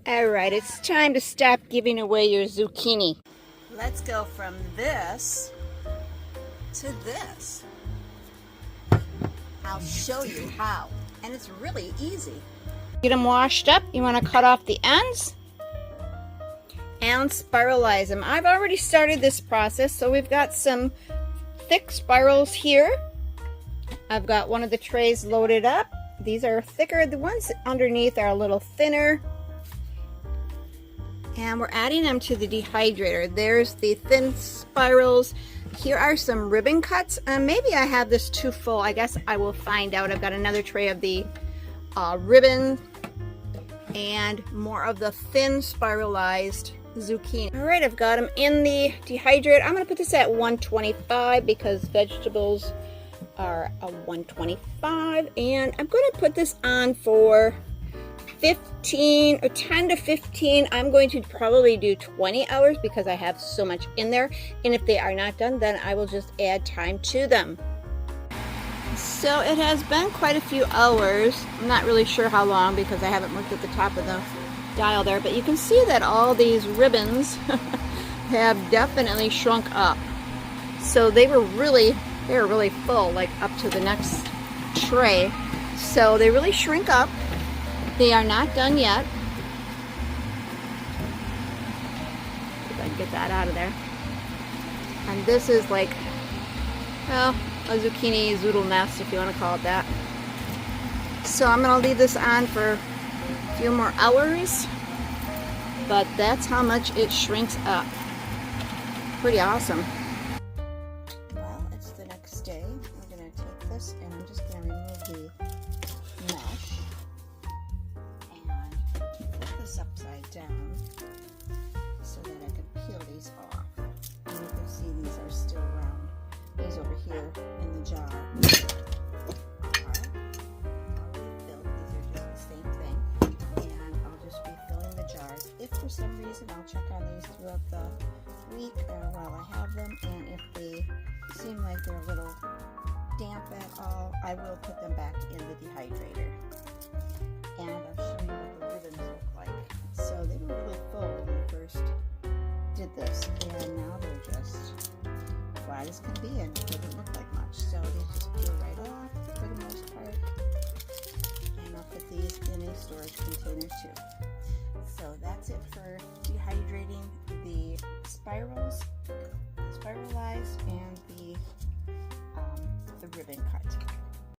Alright, it's time to stop giving away your zucchini. Let's go from this to this. I'll show you how. And it's really easy. Get them washed up. You want to cut off the ends and spiralize them. I've already started this process, so we've got some thick spirals here. I've got one of the trays loaded up. These are thicker. The ones underneath are a little thinner. And we're adding them to the dehydrator. There's the thin spirals. Here are some ribbon cuts. Maybe I have this too full. I guess I will find out. I've got another tray of the ribbon and more of the thin spiralized zucchini. All right, I've got them in the dehydrator. I'm going to put this at 125 because vegetables are a 125. And I'm going to put this on for 15 or 10 to 15. I'm going to probably do 20 hours because I have so much in there, and if they are not done, then I will just add time to them. So it has been quite a few hours. I'm not really sure how long because I haven't looked at the top of the dial there, but you can see that all these ribbons have definitely shrunk up. So they were really full, like up to the next tray. So they really shrink up. They are not done yet. If I can get that out of there. And this is like, well, a zucchini zoodle nest, if you want to call it that. So I'm going to leave this on for a few more hours. But that's how much it shrinks up. Pretty awesome. Well, it's the next day. I'm going to take this and I'm just going to remove the mesh. Upside down so that I can peel these off. And you can see these are still round. These over here in the jar are already filled. These are just the same thing. And I'll just be filling the jars. If for some reason, I'll check on these throughout the week while I have them. And if they seem like they're a little damp at all, I will put them back in the dehydrator. And I'll show you what the ribbons look like. So they were really full when we first did this, and now they're just flat as can be and doesn't look like much. So they just peel right off for the most part. And I'll put these in a storage container too. So that's it for dehydrating the spirals, the spiralized, and the ribbon cut.